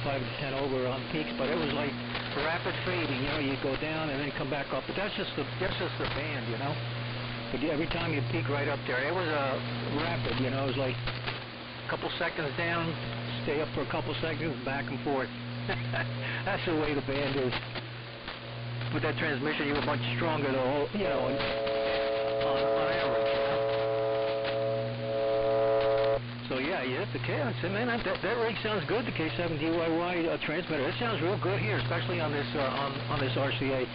5 to 10 over on peaks, but it was like rapid fading. You know, you go down and then come back up. But that's just the band, you know. But every time you peak right up there, it was rapid. You know, it was like a couple seconds down, stay up for a couple seconds, back and forth. That's the way the band is. With that transmission, you were much stronger, though. You know, on average. So yeah, you hit the chaos, and man, that rig sounds good. The K7DYY transmitter, it sounds real good here, especially on this on this RCA.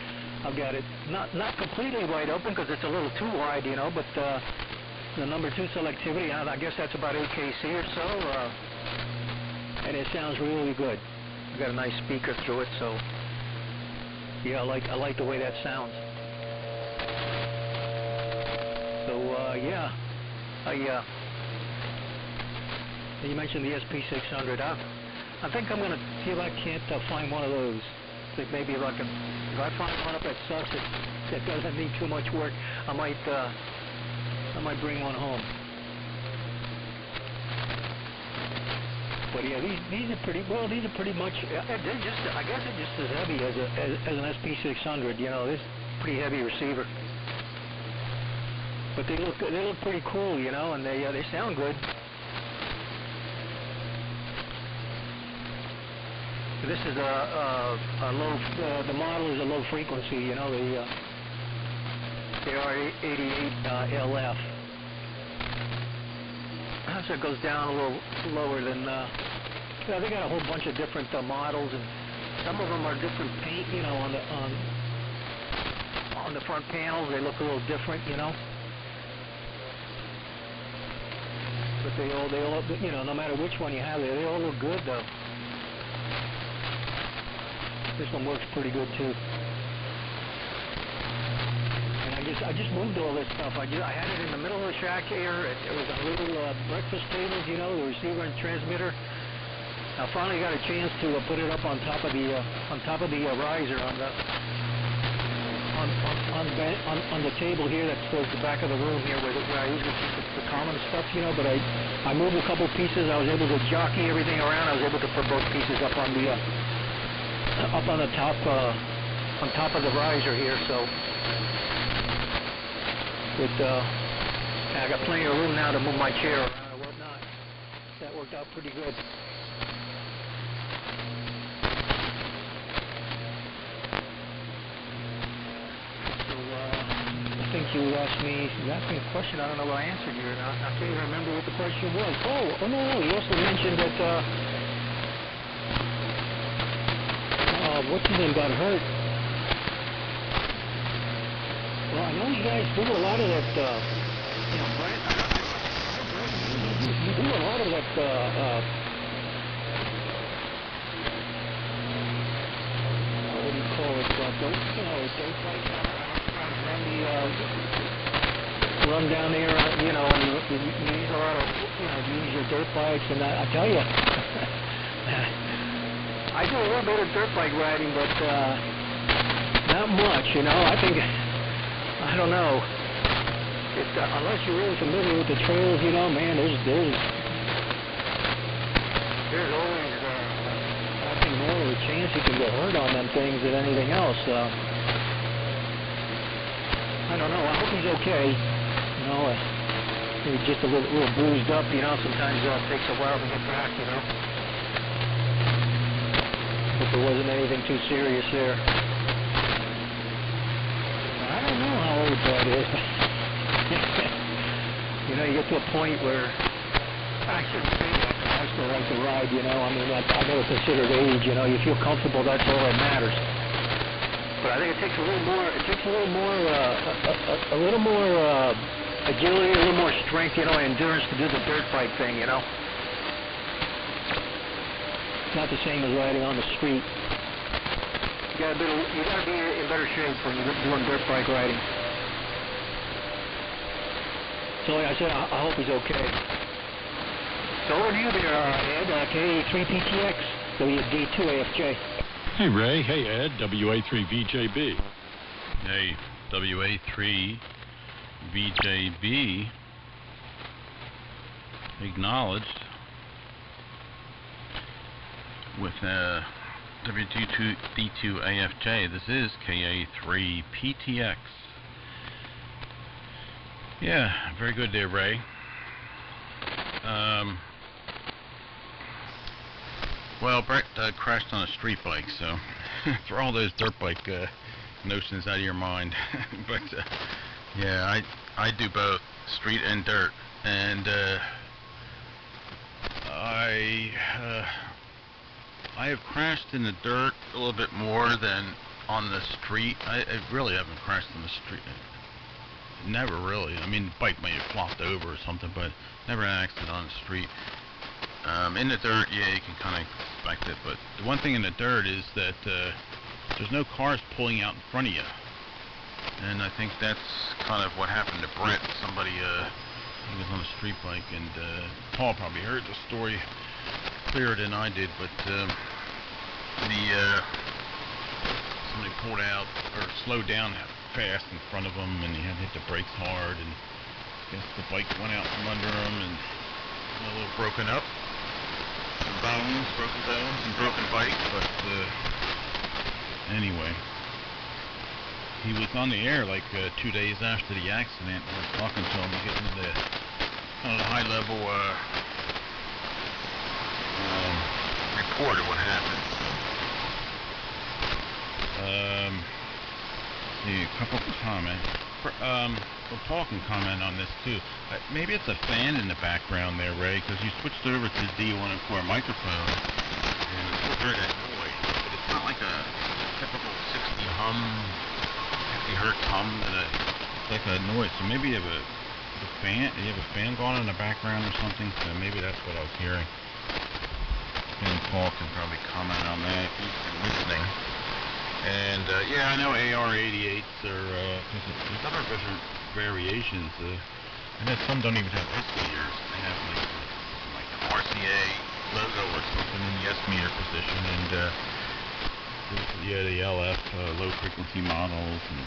I've got it not completely wide open because it's a little too wide, you know, but the number 2 selectivity, I guess that's about 8 kc or so, and it sounds really good. I've got a nice speaker through it, so yeah, I like the way that sounds. So yeah, you mentioned the SP600. I think I'm gonna see if I can't find one of those. Think maybe if I find one up that sucks, that doesn't need too much work, I might bring one home. But yeah, these are pretty well. These are pretty much. They're just. I guess they're just as heavy as an SP600. You know, this pretty heavy receiver. But they look pretty cool. You know, and they sound good. This is a low. The model is a low frequency. You know, the KA3PTX LF. So it goes down a little lower than. Yeah, they got a whole bunch of different models, and some of them are different paint. You know, on the front panels, they look a little different. You know. But they all, you know, no matter which one you have, they all look good though. This one works pretty good too. And I just moved all this stuff. I had it in the middle of the shack here. It was a little breakfast table, you know, the receiver and transmitter. I finally got a chance to put it up on top of the riser on the table here that's towards the back of the room here, where I usually keep the common stuff, you know. But I moved a couple pieces. I was able to jockey everything around. I was able to put both pieces up on the top on top of the riser here. So I got plenty of room now to move my chair around and whatnot. That worked out pretty good. I think you asked me a question. I don't know what I answered you or not. I can't even remember what the question was. Oh no, you also mentioned that what's his name got hurt. Well, I know you guys do a lot of that, you know, Brent, you do a lot of that, what do you call it, don't fight, run down there, you know, and you use a lot of, you know, you use your dirt bikes, and I tell you, I do a little bit of dirt bike riding, but not much, you know. I think, I don't know, unless you're really familiar with the trails, you know, man, there's always, I think, more of a chance you can get hurt on them things than anything else. I don't know. I hope he's okay. You know, he's just a little bruised up. You know, sometimes it takes a while to get back. You know, hope there wasn't anything too serious there. I don't know how old that is. You know, you get to a point where I shouldn't say that. I still like to ride. You know, I mean, I never considered age. You know, you feel comfortable. That's all that matters. But I think it takes a little more. It takes a little more agility, a little more strength, you know, and endurance to do the dirt bike thing, you know. It's not the same as riding on the street. You gotta be in better shape when you're doing dirt bike riding. So like I said, I hope he's okay. So over to you there, Ed, KA3PTX, WD2AFJ. Hey Ray, hey Ed, WA3VJB. Hey, WA3VJB. Acknowledged. with WD2AFJ. This is KA3PTX. Yeah, very good there, Ray. Well, Brett crashed on a street bike, so throw all those dirt bike notions out of your mind. But yeah, I do both street and dirt, and I have crashed in the dirt a little bit more than on the street. I really haven't crashed in the street. Never really. I mean, the bike may have flopped over or something, but never an accident on the street. In the dirt, yeah, you can kind of expect it, but the one thing in the dirt is that there's no cars pulling out in front of you. And I think that's kind of what happened to Brett. Somebody, he was on a street bike, and Paul probably heard the story clearer than I did, but somebody pulled out or slowed down fast in front of him, and he had to hit the brakes hard, and I guess the bike went out from under him, and a little broken up, some bones, broken bones, and broken bike, but anyway. He was on the air like 2 days after the accident. I was talking to him, getting the kind of high-level report of what happened. See, a couple of comments. Well, Paul can comment on this too. Maybe it's a fan in the background there, Ray, because you switched over to the D104 microphone, and it's still heard that noise. But it's not like a typical 60 hertz hum, it's like a noise. So maybe you have a fan. You have a fan going on in the background or something. So maybe that's what I was hearing. And Paul can probably comment on that if he's been listening. And yeah, I know AR-88s are. There's other different variations. I know some don't even have S meters. They have like an RCA logo or something in the S meter position, and yeah, the LF low frequency models, and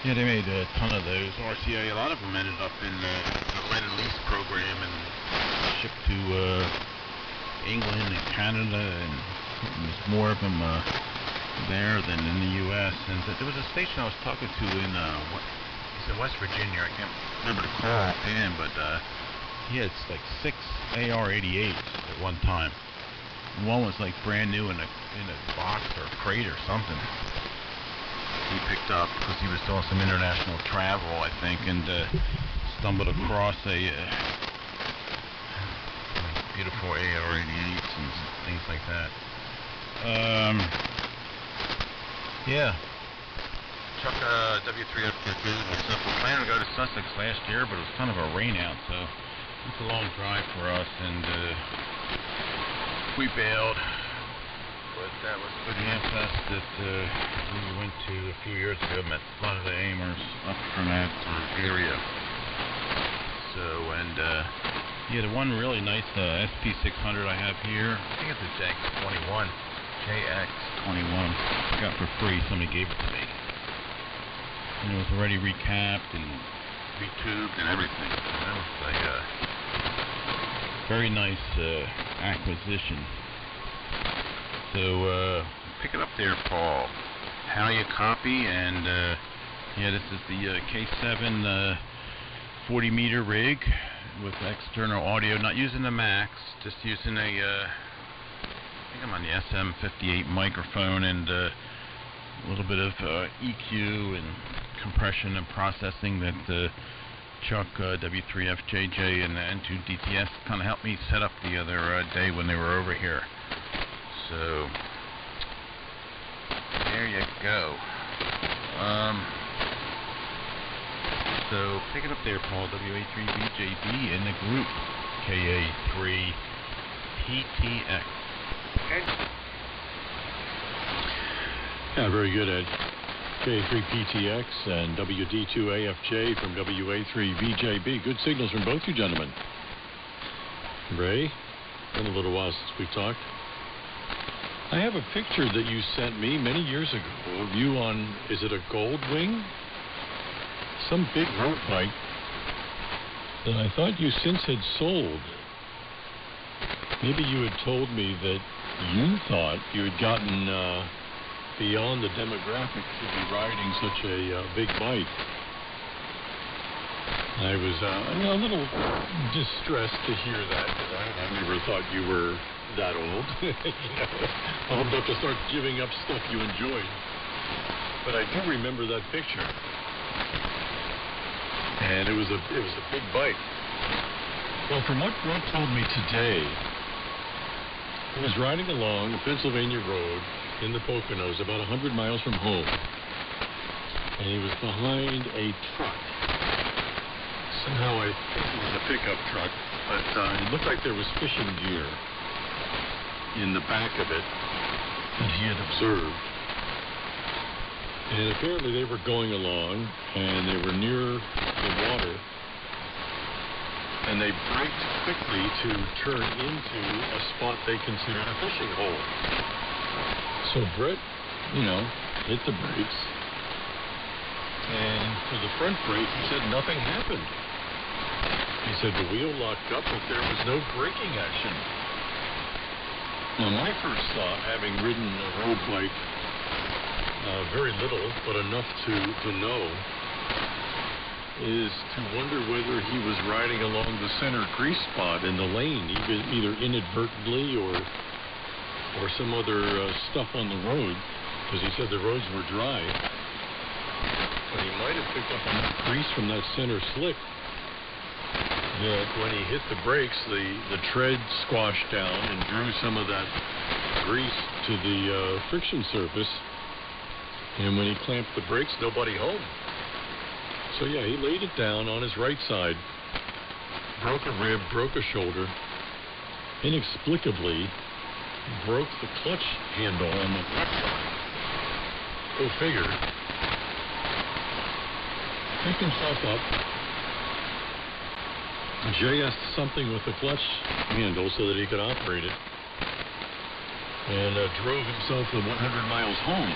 yeah, they made a ton of those. RCA, a lot of them ended up in the Lend-Lease program and shipped to England and Canada, and there's more of them there than in the U.S. And there was a station I was talking to in West Virginia. I can't remember the call in, but he had like 6 AR-88s at one time. One was like brand new in a box or a crate or something. He picked up because he was doing some international travel, I think, and stumbled across a beautiful AR-88s and things like that. Yeah. Chuck W3AFJ myself. We planned to go to Sussex last year, but it was kind of a rain out, so it's a long drive for us, and we bailed. But that was a good Hamfest that we went to a few years ago. Met a lot of the aimers up from that area. So, and yeah, the one really nice SP600 I have here, I think it's a JX21. JX21. I got for free. Somebody gave it to me. And it was already recapped and retubed and everything. So that was a very nice acquisition. So pick it up there, Paul. How you copy, and yeah, this is the K7 40 meter rig with external audio. Not using the Max, just using a I think I'm on the SM58 microphone, and a little bit of EQ and compression and processing that Chuck W3FJJ and the N2DTS kind of helped me set up the other day when they were over here. So there you go. So pick it up there, Paul. WA3VJB in the group KA3PTX. Yeah, very good, Ed. KA3PTX and WD2AFJ from WA3VJB. Good signals from both you gentlemen. Ray, been a little while since we've talked. I have a picture that you sent me many years ago of you on, is it a Goldwing? Some big road bike that I thought you since had sold. Maybe you had told me that you thought you had gotten beyond the demographic to be riding such a big bike. I was a little distressed to hear that, because I never thought you were that old. Old enough to start giving up stuff you enjoyed. But I do remember that picture. And it was a big bike. Well, from what Brett told me today, he was riding along a Pennsylvania road in the Poconos, about 100 miles from home. And he was behind a truck. Somehow I think it was a pickup truck, but it looked like there was fishing gear in the back of it that he had observed. And apparently they were going along, and they were near the water, and they braked quickly to turn into a spot they considered a fishing hole. So Brett, hit the brakes, and for the front brake, he said nothing happened. He said the wheel locked up, but there was no braking action. Now, my first thought, having ridden a road bike, very little, but enough to know, is to wonder whether he was riding along the center grease spot in the lane, either inadvertently or some other stuff on the road, because he said the roads were dry. But he might have picked up enough grease from that center slick that when he hit the brakes, the tread squashed down and drew some of that grease to the friction surface. And when he clamped the brakes, nobody home. So yeah, he laid it down on his right side, broke a rib, broke a shoulder, inexplicably broke the clutch handle on the left side. Go figure. Picked himself up, JS'd something with the clutch handle so that he could operate it, and drove himself the 100 miles home,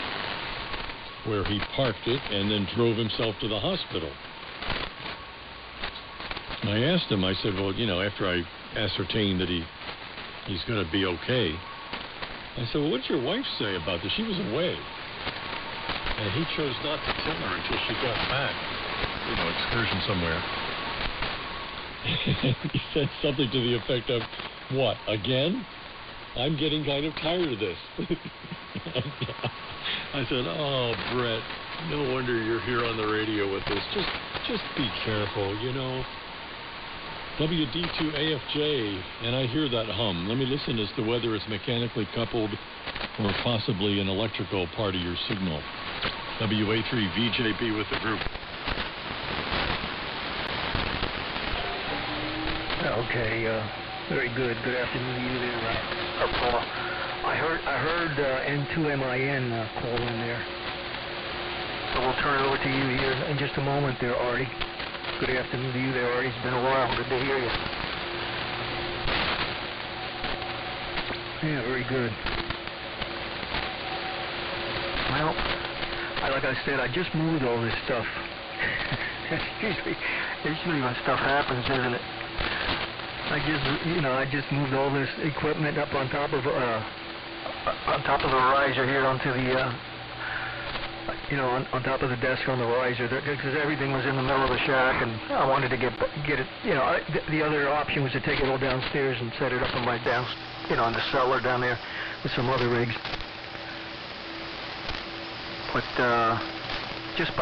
where he parked it and then drove himself to the hospital. And I asked him, I said, well, after I ascertained that he's going to be okay, I said, well, what did your wife say about this? She was away. And he chose not to tell her until she got back, excursion somewhere. He said something to the effect of, what, again? I'm getting kind of tired of this. I said, oh, Brett, no wonder you're here on the radio with this. Just be careful, WD2AFJ, and I hear that hum. Let me listen as to whether it's mechanically coupled or possibly an electrical part of your signal. WA3VJB with the group. Okay, very good. Good afternoon to you there, Paul. I heard N2MIN call in there. So we'll turn it over to you here in just a moment there, Artie. Good afternoon to you there, Artie. It's been a while. Good to hear you. Yeah, very good. Well, like I said, I just moved all this stuff. That's usually when stuff happens, isn't it? I just moved all this equipment up on top of the riser here onto the on top of the desk on the riser, because everything was in the middle of the shack, and I wanted to get it. The other option was to take it all downstairs and set it up in my in the cellar down there with some other rigs. But just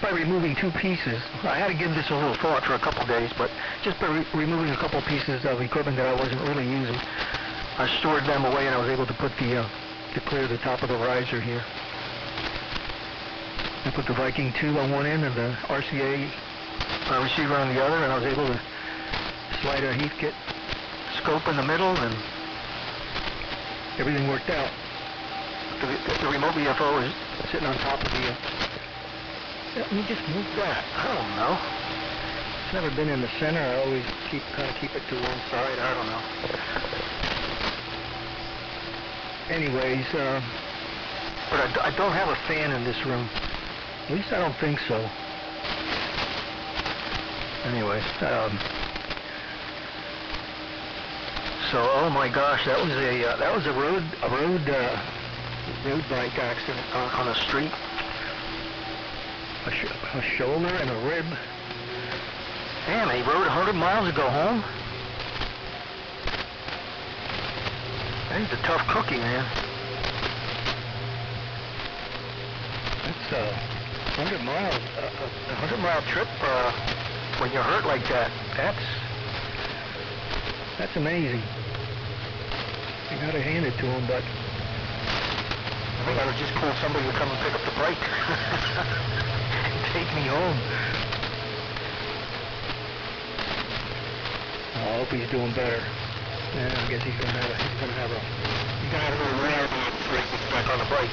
by removing two pieces, I had to give this a little thought for a couple days, but just by removing a couple pieces of equipment that I wasn't really using, I stored them away, and I was able to put to clear the top of the riser here. I put the Viking 2 on one end and the RCA receiver on the other, and I was able to slide a heath kit scope in the middle, and everything worked out. The remote VFO is sitting on top of the... Let me just move that. I don't know. It's never been in the center. I always keep it to one side. I don't know. Anyways, but I don't have a fan in this room. At least I don't think so. Anyways, So, oh my gosh, that was a road bike accident on a street. A shoulder and a rib. Damn, he rode 100 miles to go home. He's a tough cookie, man. That's a 100-mile trip when you're hurt like that. That's amazing. I gotta hand it to him, but I think I would just call somebody to come and pick up the bike and take me home. I hope he's doing better. Yeah, I guess he's gonna have a rare before he gets back on the bike.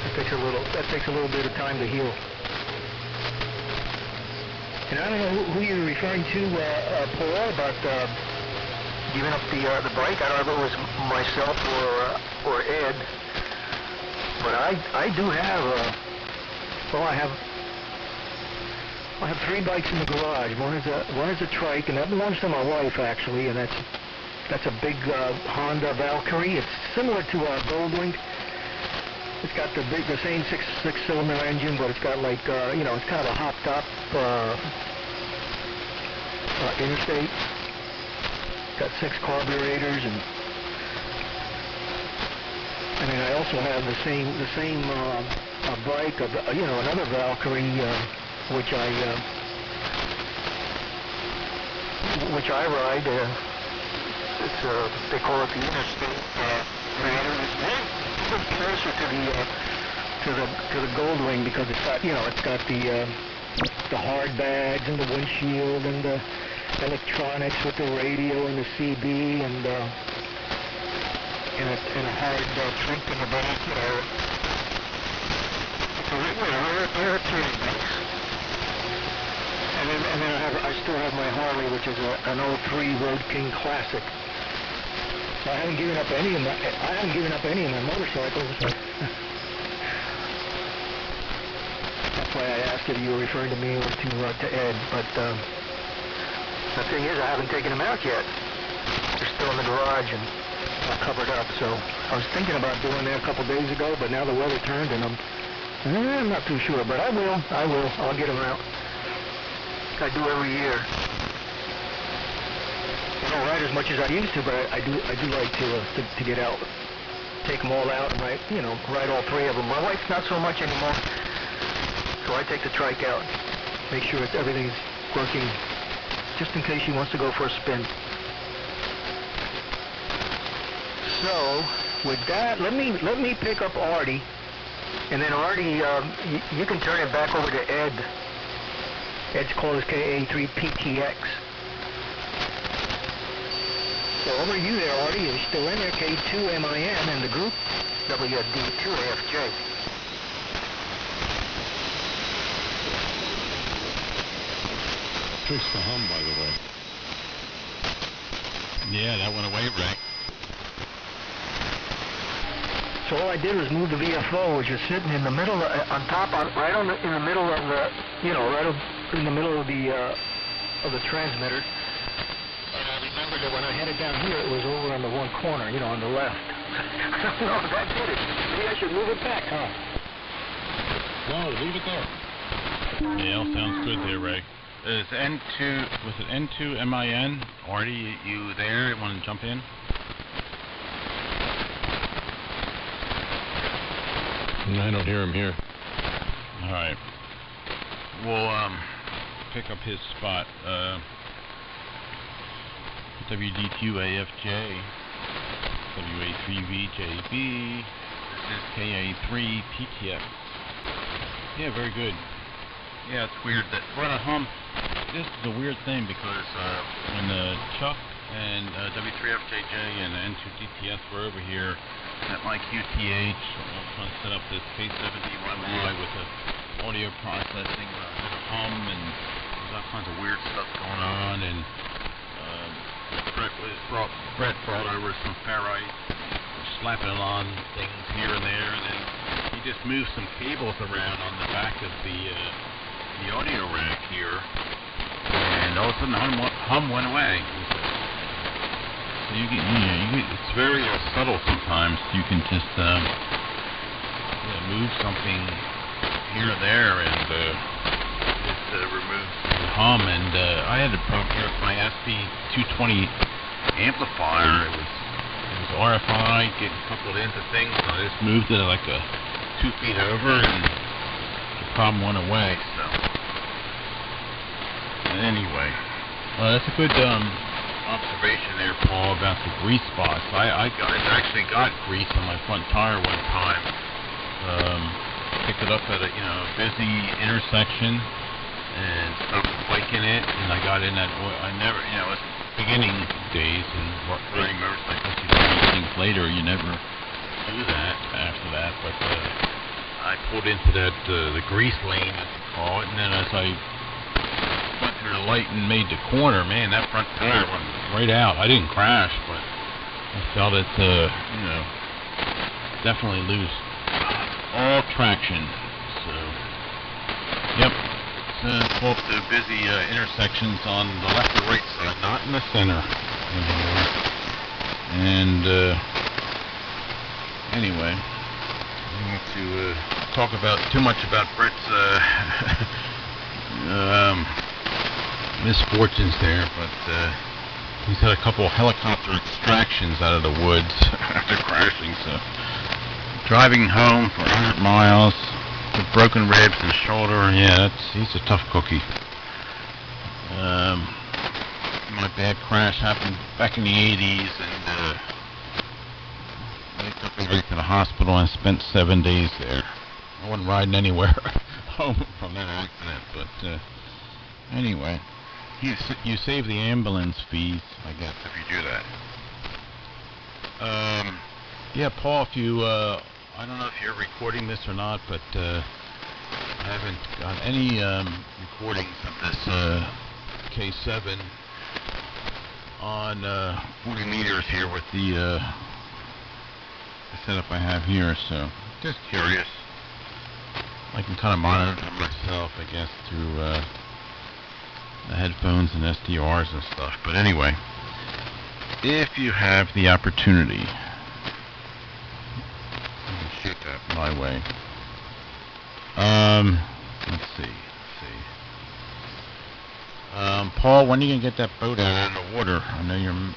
That takes a little bit of time to heal. And I don't know who you're referring to, Paul, about giving up the bike. I don't know if it was myself or Ed, but I do have I have 3 bikes in the garage. One is a trike, and that belongs to my wife actually, and that's a big Honda Valkyrie. It's similar to a Goldwing. It's got the same six-cylinder engine, but it's got like it's kind of a hopped up interstate. Got 6 carburetors, and then I also have the same bike, another Valkyrie, which I ride. They call it the interstate creator. It's way closer to the Goldwing because it's got the hard bags and the windshield and the electronics with the radio and the CB and a hard trunk in the back. It's a rare touring bike. And then I still have my Harley, which is an 03 Road King Classic. So I haven't given up any of my motorcycles. That's why I asked if you were referring to me or to Ed. But the thing is, I haven't taken them out yet. They're still in the garage and not covered up. So I was thinking about doing that a couple days ago, but now the weather turned and I'm not too sure. But I will. I'll get them out. I do every year. I don't ride as much as I used to, but I do like to get out, take them all out, and ride all 3 of them. My wife's not so much anymore, so I take the trike out, make sure everything's working, just in case she wants to go for a spin. So with that, let me pick up Artie, and then Artie, you can turn it back over to Ed. Ed's call is KA3PTX. So over to you there, Artie. You're still in there, K2MIN, and the group, WD2AFJ. Fix the hum, by the way. Yeah, that went away, Ray. So all I did was move the VFO, which is sitting in the middle, in the middle of the, in the middle of the transmitter. And I remembered that when I headed down here, it was over on the one corner, on the left. No, that did it. Maybe I should move it back, huh? No, leave it there. Yeah, all sounds good there, Ray. Was it N2MIN? Artie, you there? You want to jump in? I don't hear him here. All right. We'll pick up his spot. WD2AFJ, WA3VJB. This is KA3PTX. Yeah, very good. Yeah, it's weird that we're on a hum. This is a weird thing because when Chuck and W3FJJ and N2DTS were over here at my QTH, trying to set up this K7DYY with the audio processing, hum, and there's all kinds of weird stuff going on, and Brett brought over some ferrite, slapping it on things here and there, and then he just moved some cables around on the back of the audio rack here, and all of a sudden the hum went away. So you get, it's very subtle sometimes. You can just move something here or there, and it removes the hum. And I had a problem here with my SP220 amplifier. It was RFI getting coupled into things. So I just moved it like 2 feet over, and the problem went away. So anyway, that's a good observation there, Paul, about the grease spots. I actually got grease on my front tire one time. Picked it up at a busy intersection and stuck the bike in it, and I got in that oil. I never, it was beginning days, and learning motorcycles, you do these things later, you never do that after that, but I pulled into that the grease lane, as you call it, and then as I went through the light and made the corner, man, that front tire went right out. I didn't crash, but I felt it, definitely lose all traction. So, yep, pull up the busy intersections on the left or right side, not in the center anymore. And anyway, I don't want to talk about too much about Brett's misfortunes there, but he's had a couple helicopter extractions out of the woods after crashing. So, driving home for 100 miles with broken ribs and shoulder, yeah, he's a tough cookie. My bad crash happened back in the 80s, and they took me right to the hospital and spent 7 days there. I wasn't riding anywhere home from that accident, but anyway, you save the ambulance fees, I guess, if you do that. Yeah, Paul, if you, I don't know if you're recording this or not, but I haven't got any recordings of this K7 on 40 meters here with the setup I have here, so just curious. I can kind of monitor myself, I guess, through the headphones and SDRs and stuff. But anyway, if you have the opportunity, you can shoot that my way. Let's see. Paul, when are you gonna get that boat out of the water? I know you're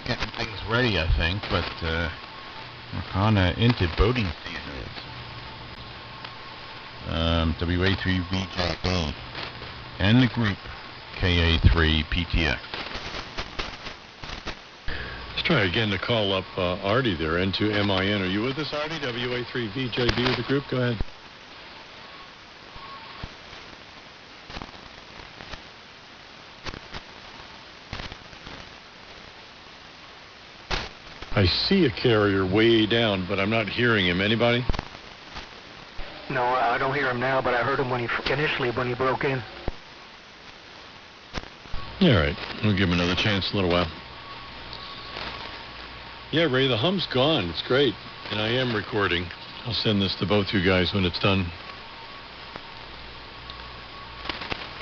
getting things ready, I think, but we're kind of into boating season. WA3VJB and the group KA3PTX. Let's try again to call up Artie there, N2MIN. Are you with us, Artie? WA3VJB with the group? Go ahead. I see a carrier way down, but I'm not hearing him. Anybody? No, I don't hear him now, but I heard him when he broke in. All right, we'll give him another chance in a little while. Yeah, Ray, the hum's gone. It's great, and I am recording. I'll send this to both you guys when it's done.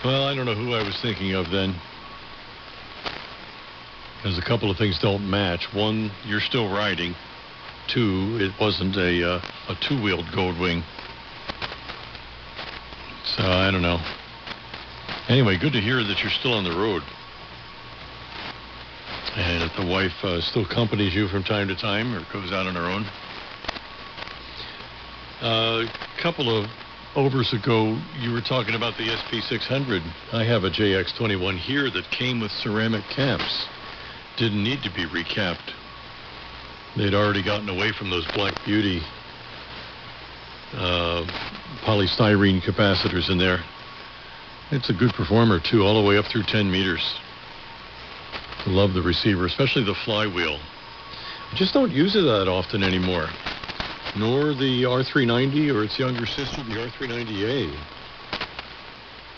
Well, I don't know who I was thinking of then, because a couple of things don't match. One, you're still riding. Two, it wasn't a two-wheeled Goldwing. So, I don't know. Anyway, good to hear that you're still on the road. And that the wife still accompanies you from time to time or goes out on her own. A couple of overs ago, you were talking about the SP600. I have a JX21 here that came with ceramic caps. Didn't need to be recapped. They'd already gotten away from those Black Beauty polystyrene capacitors in there. It's a good performer too, all the way up through 10 meters. Love the receiver, especially the flywheel. I just don't use it that often anymore. Nor the R390 or its younger sister, the R390A.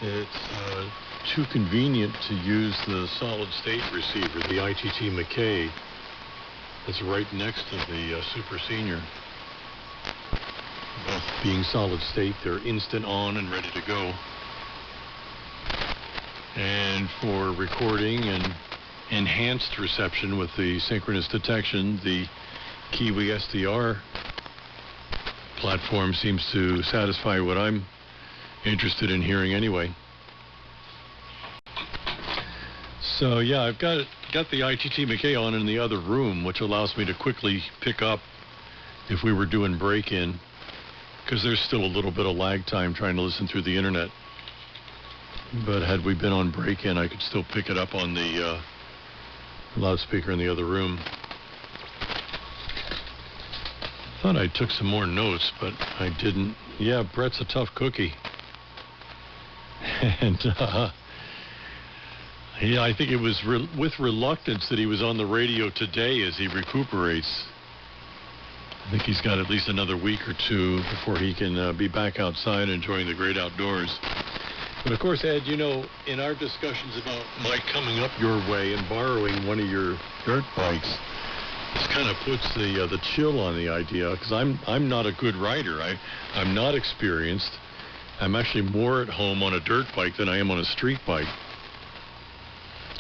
It's too convenient to use the solid-state receiver, the ITT McKay. That's right next to the Super Senior. Both being solid-state, they're instant on and ready to go. And for recording and enhanced reception with the synchronous detection. The Kiwi SDR platform seems to satisfy what I'm interested in hearing anyway. So yeah, I've got the ITT McKay on in the other room, which allows me to quickly pick up if we were doing break-in, because there's still a little bit of lag time trying to listen through the internet. But had we been on break-in, I could still pick it up on the loudspeaker in the other room. Thought I took some more notes, but I didn't. Yeah, Brett's a tough cookie. And yeah, I think it was with reluctance that he was on the radio today as he recuperates. I think he's got at least another week or two before he can be back outside enjoying the great outdoors. But of course, Ed, you know, in our discussions about my coming up your way and borrowing one of your dirt bikes, this kind of puts the chill on the idea, because I'm not a good rider. I'm not experienced. I'm actually more at home on a dirt bike than I am on a street bike.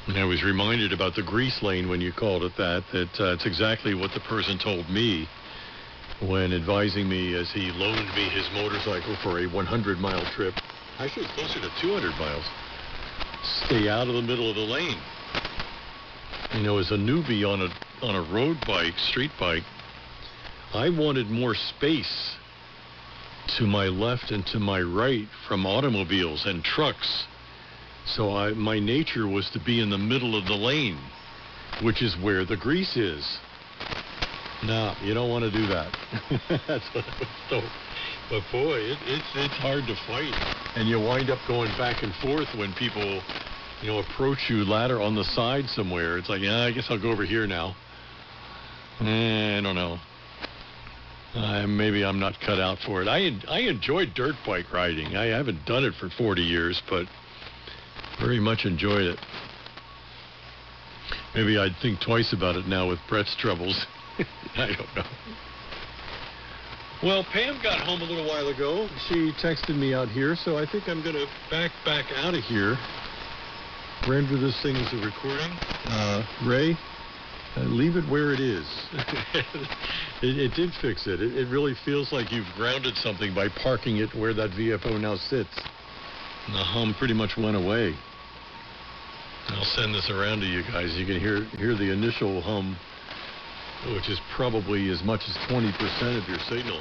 And I was reminded about the grease lane when you called it that it's exactly what the person told me when advising me as he loaned me his motorcycle for a 100-mile trip. Actually, it's closer to 200 miles. Stay out of the middle of the lane. You know, as a newbie on a road bike, street bike, I wanted more space to my left and to my right from automobiles and trucks. So my nature was to be in the middle of the lane, which is where the grease is. No, you don't want to do that. That's what I was told. But boy, it's hard to fight. And you wind up going back and forth when people, you know, approach you ladder on the side somewhere. It's like, yeah, I guess I'll go over here now. I don't know. Maybe I'm not cut out for it. I enjoy dirt bike riding. I haven't done it for 40 years, but very much enjoyed it. Maybe I'd think twice about it now with Brett's troubles. I don't know. Well, Pam got home a little while ago. She texted me out here, so I think I'm going to back out of here. Render this thing as a recording. Ray, leave it where it is. It did fix it. It really feels like you've grounded something by parking it where that VFO now sits. And the hum pretty much went away. I'll send this around to you guys. You can hear the initial hum, which is probably as much as 20% of your signal,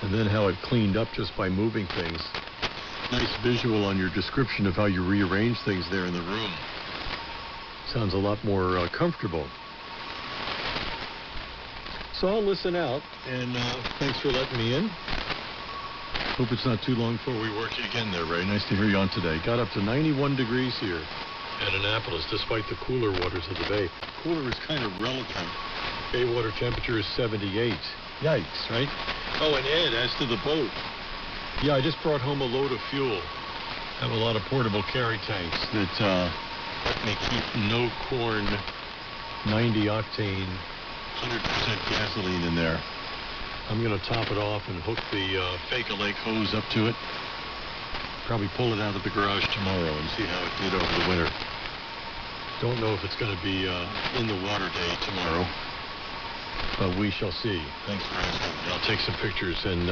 and then how it cleaned up just by moving things. Nice visual on your description of how you rearrange things there in the room. Sounds a lot more comfortable. So I'll listen out, and thanks for letting me in. Hope it's not too long before we work you again there, Ray. Nice to hear you on today. Got up to 91 degrees here at Annapolis, despite the cooler waters of the bay. Cooler is kind of relative. Bay water temperature is 78. Yikes, right? Oh, and Ed, as to the boat. Yeah, I just brought home a load of fuel. I have a lot of portable carry tanks that let me keep no corn, 90 octane, 100% gasoline in there. I'm going to top it off and hook the Fake-A-Lake hose up to it. Probably pull it out of the garage tomorrow and see how it did over the winter. Don't know if it's going to be in the water day tomorrow, but we shall see. Thanks for asking. I'll take some pictures, and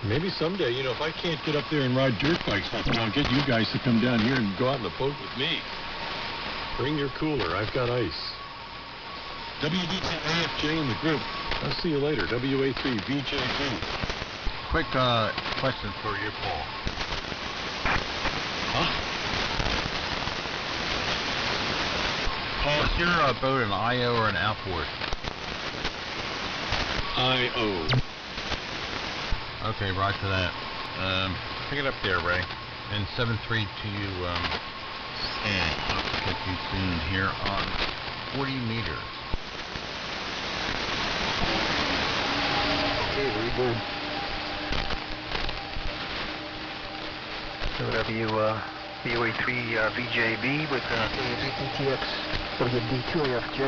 maybe someday, you know, if I can't get up there and ride dirt bikes, I'll get you guys to come down here and go out in the boat with me. Bring your cooler. I've got ice. WD2AFJ in the group. I'll see you later. WA3VJB. Quick question for you, Paul. Huh? Paul, is your boat an IO or an outboard? IO. Okay, right to that. Pick it up there, Ray. And 732 and I'll catch you soon here on 40 meters. Okay, very good. So WA3VJB with KA3PTX WD2AFJ.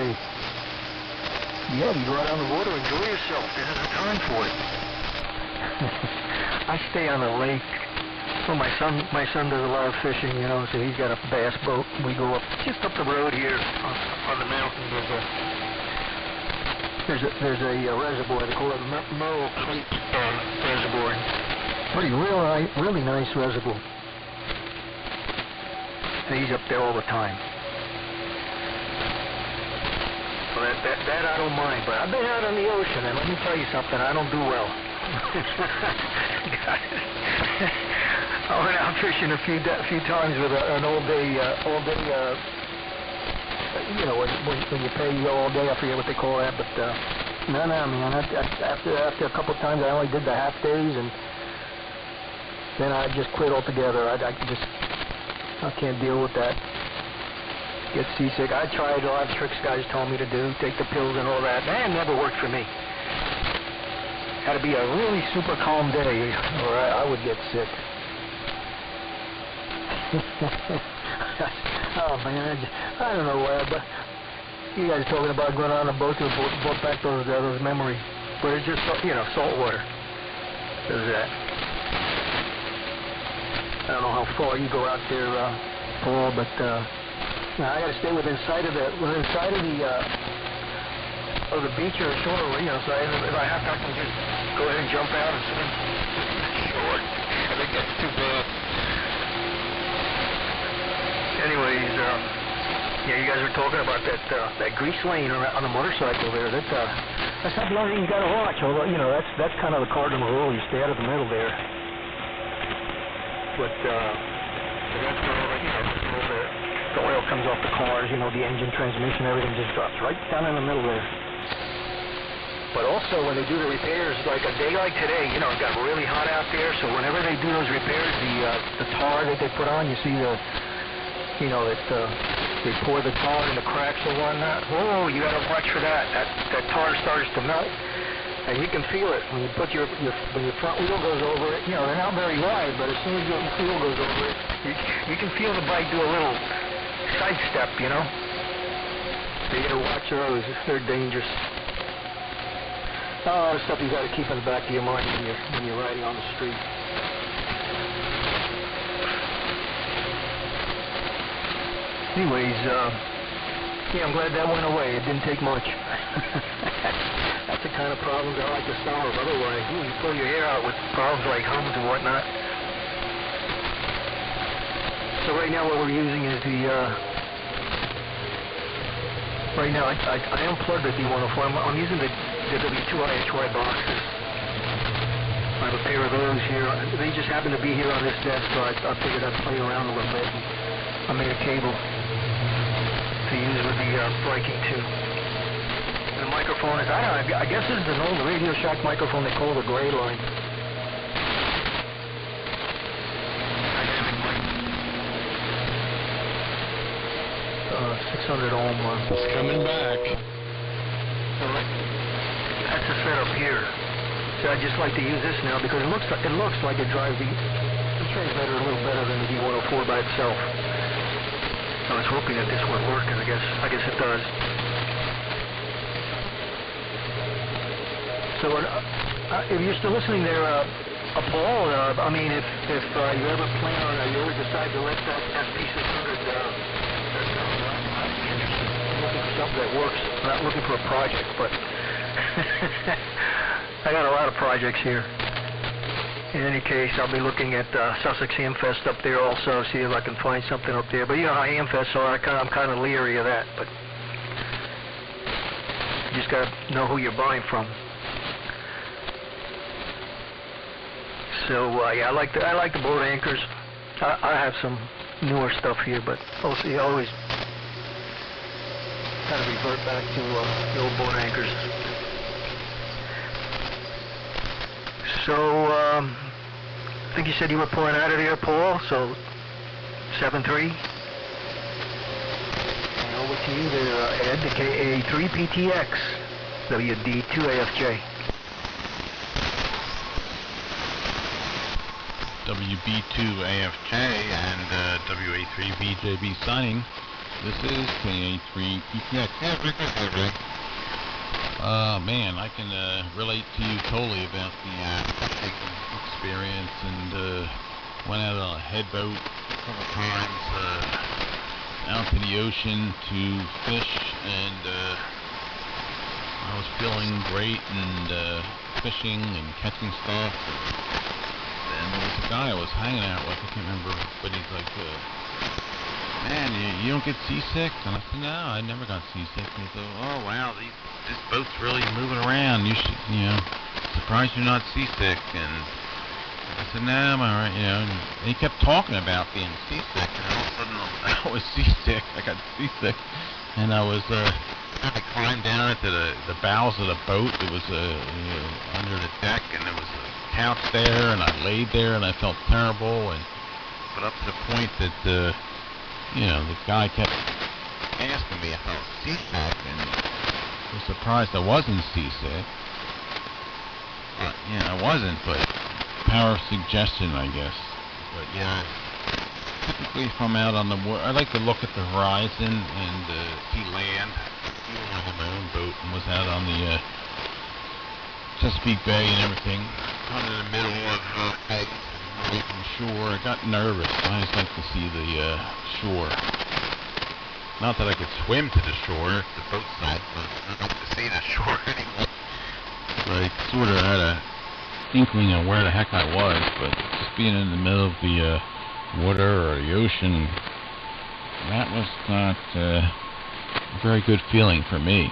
Yeah, you go out on the water, enjoy yourself. This is the time for it. I stay on the lake Well, my son does a lot of fishing, you know, so he's got a bass boat. We go up just up the road here on the mountain. There's a reservoir. They call it Merle Creek Reservoir. Really nice reservoir. And he's up there all the time. So that I don't mind. But I've been out on the ocean, and let me tell you something. I don't do well. I went out fishing a few times with an all day, you know, when you pay all day. I forget what they call that, but no, man. After a couple of times, I only did the half days, and then I just quit altogether. I can't deal with that. Get seasick. I tried a lot of tricks guys told me to do, take the pills and all that. That never worked for me. Had to be a really super calm day, or I would get sick. Oh man, I don't know why, but you guys talking about going on a boat to brought back those memories. But it's just, you know, salt water. There's that. I don't know how far you go out there, Paul, but I got to stay within sight of the beach or shore, you know. So if I have to, I can just go ahead and jump out and swim short. I think that's too bad. Anyways, yeah, you guys were talking about that grease lane on the motorcycle there. That's not the only thing you got to watch. Although, you know, that's kind of the cardinal rule. You stay out of the middle there. But that's where, you know, the oil comes off the cars. You know, the engine, transmission, everything just drops right down in the middle there. But also when they do the repairs, like a day like today, you know, it got really hot out there. So whenever they do those repairs, the tar that they put on, you see the, you know, that they pour the tar in the cracks and whatnot. Whoa, you got to watch for that. That tar starts to melt, and you can feel it when you put when your front wheel goes over it. You know, they're not very wide, but as soon as your wheel goes over it, you can feel the bike do a little sidestep. You know, so you got to watch those. They're dangerous. Oh, stuff you got to keep in the back of your mind when you're riding on the street. Anyways, yeah, I'm glad that went away. It didn't take much. That's the kind of problems I like to solve. Otherwise, you pull your hair out with problems like hums and whatnot. So right now what we're using is right now I unplugged the D104. I'm using the WD2AFJ boxes. I have a pair of those here. They just happen to be here on this desk, so I figured I'd play around a little bit. I made a cable to use with the braking tube. The microphone is, I guess this is an old Radio Shack microphone they call the gray line. 600 ohm one. It's coming back. So that's the setup here. So I just like to use this now because it looks like it drives the transmitter a little better than the D104 by itself. I was hoping that this would work, and I guess it does. So if you're still listening there, Paul, I mean, if you ever plan on, you ever decide to let that SP600, I'd be interested. I'm looking for something that works. I'm not looking for a project, but I got a lot of projects here. In any case, I'll be looking at Sussex Hamfest up there also, see if I can find something up there. But you know how Hamfests are, I'm kind of leery of that. But you just got to know who you're buying from. So yeah, I like the boat anchors. I have some newer stuff here, but also you always kind of revert back to the old boat anchors. So, I think you said you were pulling out of here, Paul, so 7-3. And over to you there, Ed, the KA3PTX, WD2AFJ. WB2AFJ and WA3VJB signing. This is KA3PTX. Man, I can relate to you totally about the fishing experience and Went out on a headboat a couple times out to the ocean to fish, and I was feeling great and fishing and catching stuff. And there was a guy I was hanging out with, I can't remember, but he's like, man, you don't get seasick? And I said, no, I never got seasick. And he said, oh wow, this boat's really moving around. You should, surprised you're not seasick. And I said, no, I'm all right, And he kept talking about being seasick, and all of a sudden I was seasick. I got seasick, and I climbed down into the bows of the boat. It was under the deck, and there was a couch there, and I laid there, and I felt terrible, but up to the point that the guy kept asking me if I was seasick, and I was surprised I wasn't seasick. I wasn't, but power of suggestion, I guess. But typically if I'm out on the water, I like to look at the horizon and see land. Even when I had my own boat and was out on the Chesapeake Bay and everything, kind of in the middle of away from the shore, I got nervous. I just like to see the shore. Not that I could swim to the shore, the boat side, but I'd like to see the shore anyway. So I sort of had a inkling of where the heck I was, but just being in the middle of the water or the ocean, that was not a very good feeling for me.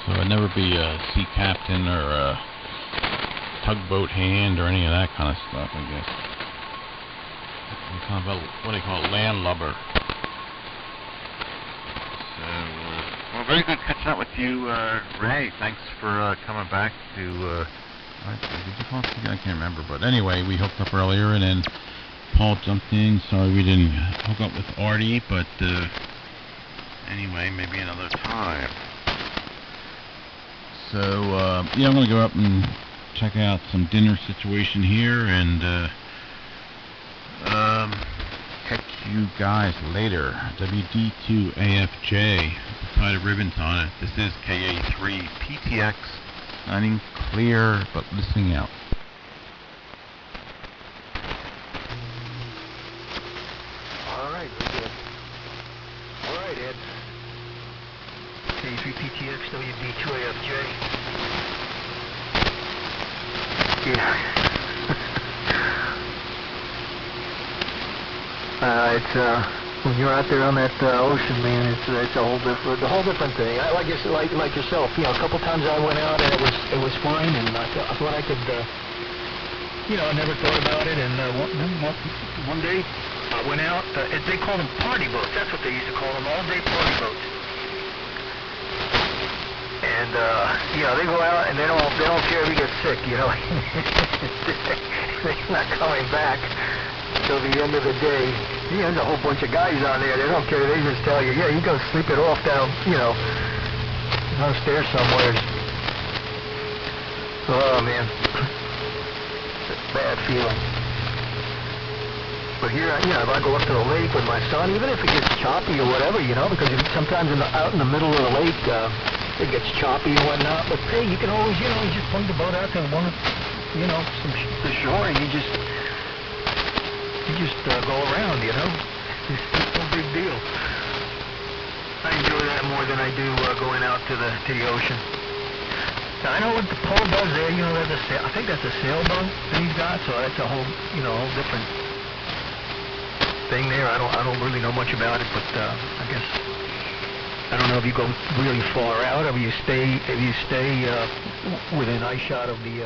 So I'd never be a sea captain or a tugboat hand or any of that kind of stuff, I guess. I'm kind of what they call a landlubber. So, well, very good catching up with you, Ray. Thanks for coming back to... did you call us again? I can't remember, but anyway, we hooked up earlier, and then Paul jumped in. Sorry we didn't hook up with Artie, but anyway, maybe another time. So, I'm going to go up and check out some dinner situation here, and catch you guys later. WD2AFJ, tie the ribbons on it. This is KA3PTX, signing clear, but listening out. Alright, very good. Alright, Ed. KA3PTX, WD2AFJ. Yeah. It's when you're out there on that ocean, man, it's a whole different thing. Like yourself, a couple times I went out and it was fine, and I thought I could, I never thought about it. And one day I went out. They call them party boats. That's what they used to call them, all-day party boats. And they go out and they don't care if you get sick. They're not coming back till the end of the day. There's a whole bunch of guys on there. They don't care. They just tell you, you go sleep it off down, downstairs somewhere. Oh man, it's a bad feeling. But here, if I go up to the lake with my son, even if it gets choppy or whatever, because sometimes out in the middle of the lake, it gets choppy and whatnot. But hey, you can always, you just bring the boat out to the shore, and you just go around, It's no big deal. I enjoy that more than I do going out to the ocean. Now, I know what the Paul does there, I think that's a sailboat that he's got, so that's a whole, whole different thing there. I don't really know much about it, but I guess I don't know if you go really far out, or if you stay within eye shot of the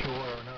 shore or not.